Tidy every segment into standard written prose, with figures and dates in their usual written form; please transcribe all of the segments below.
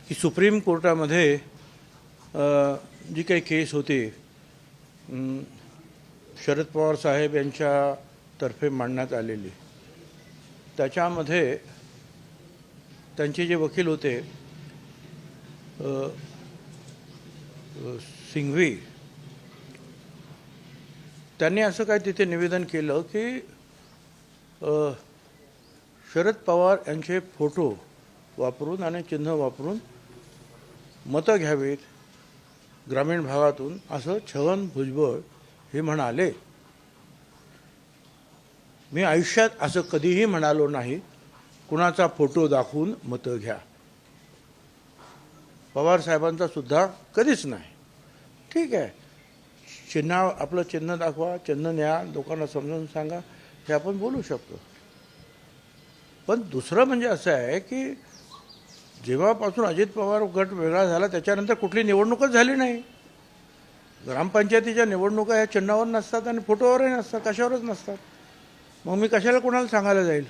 की सुप्रीम कोर्टामध्ये जी काही केस होती शरद पवार साहेब यांच्यातर्फे मांडण्यात आलेली, त्याच्यामध्ये त्यांचे जे वकील होते सिंघवी, त्यांनी असं काय तिथे निवेदन केलं की शरद पवार यांचे फोटो वापरून आणि चिन्ह वापरून मतं घ्यावीत ग्रामीण भागातून, असं छगन भुजबळ हे म्हणाले. मी आयुष्यात असं कधीही म्हणालो नाही, कुणाचा फोटो दाखवून मतं घ्या. पवार साहेबांचा सुद्धा कधीच नाही. ठीक आहे, चिन्ह, आपलं चिन्ह दाखवा, चिन्ह न्या, लोकांना समजून सांगा, हे आपण बोलू शकतो. पण दुसरं म्हणजे असं आहे की जेव्हापासून अजित पवार गट वेगळा झाला त्याच्यानंतर कुठली निवडणूकच झाली नाही. ग्रामपंचायतीच्या निवडणुका ह्या चिन्हावर नसतात आणि फोटोवरही नसतात, कशावरच नसतात. मग मी कशाला कोणाला सांगायला जाईल?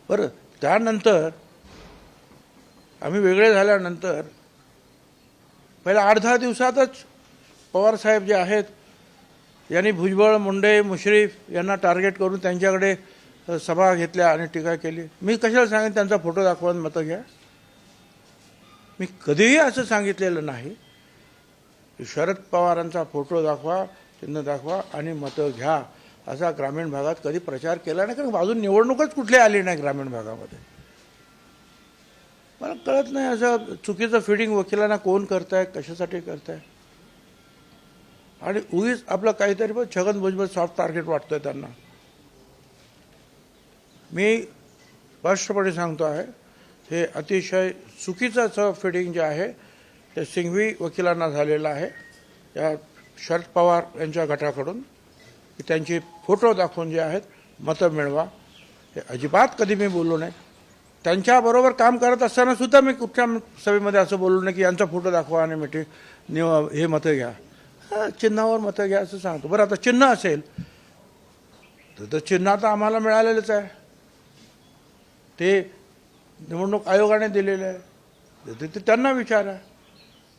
बरं, त्यानंतर आम्ही वेगळे झाल्यानंतर पहिल्या 8-10 दिवसातच पवारसाहेब जे आहेत यांनी भुजबळ, मुंडे, मुश्रीफ यांना टार्गेट करून त्यांच्याकडे सभा घेतल्या आणि टीका केली. मी कशाला सांगेन त्यांचा फोटो दाखवा आणि मतं घ्या? मी कधीही असं सांगितलेलं नाही की शरद पवारांचा फोटो दाखवा, चिन्ह दाखवा आणि मतं घ्या, असा ग्रामीण भागात कधी प्रचार केला नाही. कारण अजून निवडणूकच कुठली आली नाही ग्रामीण भागामध्ये. मला कळत नाही असं चुकीचं फिडिंग वकिलांना कोण करताय, कशासाठी करताय. आणि उगीच आपलं काहीतरी पण छगन भुजबळ सॉफ्ट टार्गेट वाटतंय त्यांना. मी स्पष्टपणे सांगतो आहे, हे अतिशय चुकीचं फिडिंग जे आहे ते सिंघवी वकिलांना झालेलं आहे या शरद पवार यांच्या गटाकडून, की त्यांची फोटो दाखवून जे आहेत मतं मिळवा. हे अजिबात कधी मी बोललो नाही. त्यांच्याबरोबर काम करत असताना सुद्धा मी कुठच्या सभेमध्ये असं बोललो नाही की यांचा फोटो दाखवा आणि हे मतं घ्या. चिन्हावर मतं घ्या असं सांगतो. बरं, आता चिन्ह असेल तर चिन्ह आता आम्हाला मिळालेलंच आहे, ते निवडणूक आयोगाने दिलेलं आहे, ते त्यांना विचारा.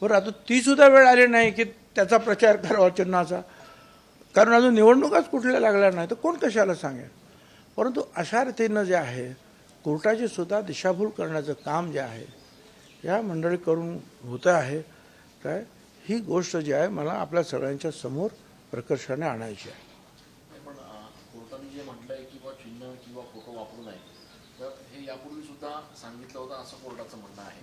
बरं, आता ती सुद्धा वेळ आली नाही की त्याचा प्रचार करावा चिन्हाचा, कारण अजून निवडणुकाच कुठल्या लागल्या नाही, तर कोण कशाला सांगेल. परंतु अशा रीतीनं जे आहे कोर्टाची सुद्धा दिशाभूल करण्याचं काम जे आहे या मंडळीकडून होतं आहे. काय ही गोष्ट जी आहे मला आपल्या सगळ्यांच्या समोर प्रकर्षाने आणायची आहे. पण कोर्टाने जे म्हटलंय की चिन्ह किंवा फोटो वापरू नये, तर हे यापूर्वी सुद्धा सांगितलं होतं असं कोर्टाचं म्हणणं आहे.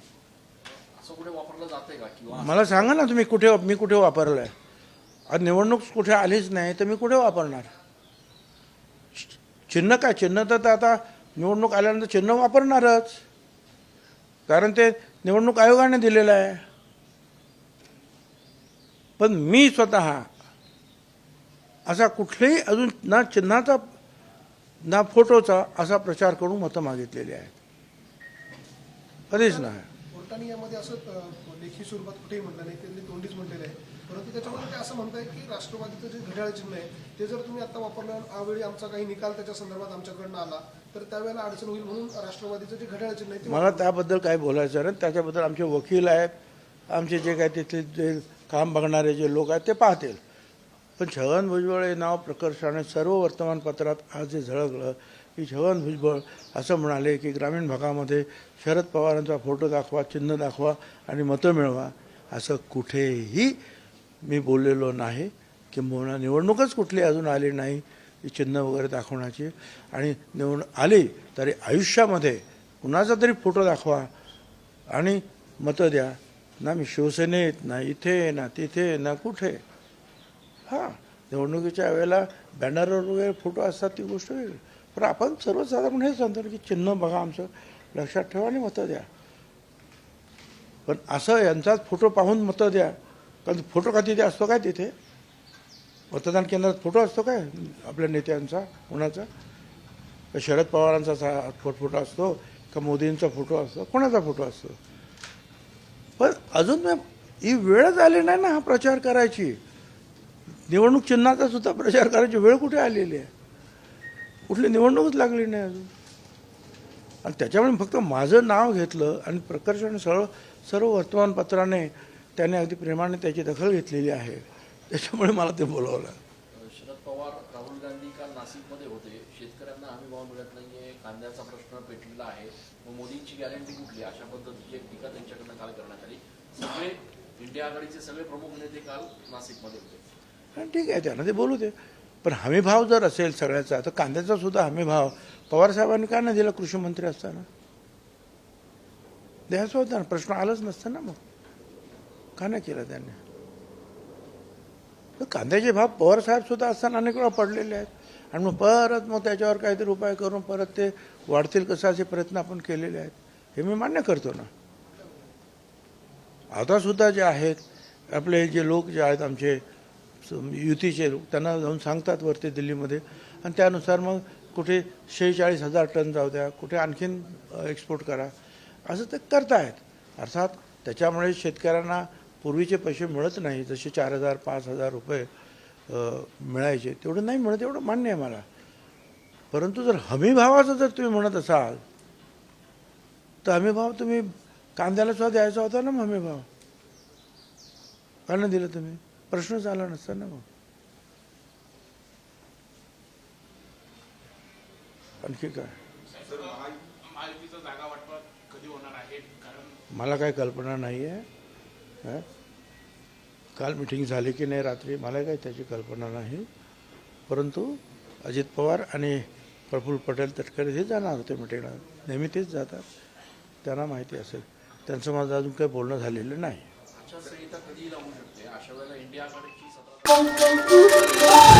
असं कुठे वापरलं जाते का? किंवा मला सांगा ना तुम्ही मी कुठे वापरलं आहे? आज निवडणूक कुठे आलीच नाही तर मी कुठे वापरणार? चिन्ह काय, चिन्ह तर आता निवडणूक आल्यानंतर चिन्ह वापरणारच, कारण ते निवडणूक आयोगाने दिलेलं आहे. पण मी स्वतः असा कुठलेही अजून ना चिन्हाचा ना फोटोचा असा प्रचार करून मतं मागितलेली आहेत, कधीच नाही. कोर्टाने यामध्ये असं लेखी स्वरूपात कुठेही म्हटलं नाही, त्यांनी तोंडीच म्हटलेलं आहे. परंतु त्याच्यामध्ये ते असं म्हणत आहे की राष्ट्रवादीचं जे घड्याळ चिन्ह आहे ते जर तुम्ही आता वापरलं, यावेळी आमचा काही निकाल त्याच्या संदर्भात आमच्याकडनं आला तर त्यावेळेला अडचण होईल, म्हणून राष्ट्रवादीचं जे घड्याळ चिन्ह आहे मला त्याबद्दल काय बोलायचं नाही. त्याच्याबद्दल आमचे वकील आहेत, आमचे जे काय तिथले जे काम बघणारे जे लोक आहेत ते पाहतील. पण छगन भुजबळ हे नाव प्रकर्षाने सर्व वर्तमानपत्रात आज जे झळकलं की छगन भुजबळ असं म्हणाले की ग्रामीण भागामध्ये शरद पवारांचा फोटो दाखवा, चिन्ह दाखवा आणि मतं मिळवा, असं कुठेही मी बोललेलो नाही. किंबहुना निवडणूकच कुठली अजून आली नाही चिन्ह वगैरे दाखवण्याची. आणि आली तरी आयुष्यामध्ये कुणाचा तरी फोटो दाखवा आणि मतं द्या. ना मी शिवसेनेत, ना इथे, ना तिथे, ना कुठे. हां, निवडणुकीच्या वेळेला बॅनरवर वगैरे फोटो असतात ती गोष्ट वेगळी, पण आपण सर्वसाधारण हे सांगतो की चिन्ह बघा आमचं, लक्षात ठेवा आणि मतं द्या. पण असं यांचाच फोटो पाहून मतं द्या, कारण फोटो का तिथे असतो काय? तिथे मतदान केंद्रात फोटो असतो काय आपल्या नेत्यांचा? कोणाचा? का शरद पवारांचा फोटो असतो का मोदींचा फोटो असतो? कोणाचा फोटो असतो? पण अजून ही वेळच आली नाही ना हा प्रचार करायची. निवडणूक चिन्हाचा सुद्धा प्रचार करायची वेळ कुठे आलेली आहे? कुठली निवडणूकच लागली नाही अजून. आणि त्याच्यामुळे फक्त माझं नाव घेतलं आणि प्रकर्षाने सर्व वर्तमानपत्राने त्याने अगदी प्रेमाने त्याची दखल घेतलेली आहे. त्याच्यामुळे मला ते बोलवलं. शरद पवार राहुल गांधी काल नाशिकमध्ये होते. शेतकऱ्यांना हमीभाव मिळत नाहीये, कांद्याचा प्रश्न पेटलेला आहे, मग मोदींची गॅरंटी कुठली, अशा पद्धतीची एक टीका त्यांच्याकडनं काल करण्यात आली. सगळे इंडिया आघाडीचे सगळे प्रमुख नेते काल नाशिकमध्ये होते. हां ठीक आहे, त्यांना ते बोलू दे. पण हमीभाव जर असेल सगळ्याचा तर कांद्याचा सुद्धा हमीभाव पवारसाहेबांनी का नाही दिला कृषी मंत्री असताना? द्यायचं होता ना, प्रश्न आलाच नसतं ना. मग का नाही केलं त्यांनी? तर कांद्याचे भाव पवारसाहेब सुद्धा असताना अनेक वेळा पडलेले आहेत आणि मग त्याच्यावर काहीतरी उपाय करून परत ते वाढतील कसं असे प्रयत्न आपण केलेले आहेत. हे मी मान्य करतो ना. आता सुद्धा जे आहेत आपले जे लोक जे आहेत आमचे युतीचे लोक, त्यांना जाऊन सांगतात वरती दिल्लीमध्ये आणि त्यानुसार मग कुठे 46,000 टन जाऊ द्या, कुठे आणखीन एक्सपोर्ट करा, असं ते करतायत. अर्थात त्याच्यामुळे शेतकऱ्यांना पूर्वीचे पैसे मिळत नाही, जसे 4,000 5,000 रुपये मिळायचे तेवढं नाही मिळत, एवढं मान्य आहे मला. परंतु जर हमीभावाचं जर तुम्ही म्हणत असाल तर हमीभाव तुम्ही कांद्याला सुद्धा द्यायचा होता ना. मग हमीभाव का नाही दिलं तुम्ही? प्रश्नच आला नसता ना. मग आणखी काय? महायुतीचा जागा वाटप कधी होणार आहे? कारण मला काही कल्पना नाही आहे. काल मिटिंग झाली की नाही रात्री मला काही त्याची कल्पना नाही. परंतु अजित पवार आणि प्रफुल्ल पटेल तटकरे हे जाणार होते मिटिंगला, नेहमी तेच जातात, त्यांना माहिती असेल. त्यांचं माझं अजून काही बोलणं झालेलं नाही. आचारसंहिता कधी लागू शकते? अशा वेळेला इंडिया आघाडीची 17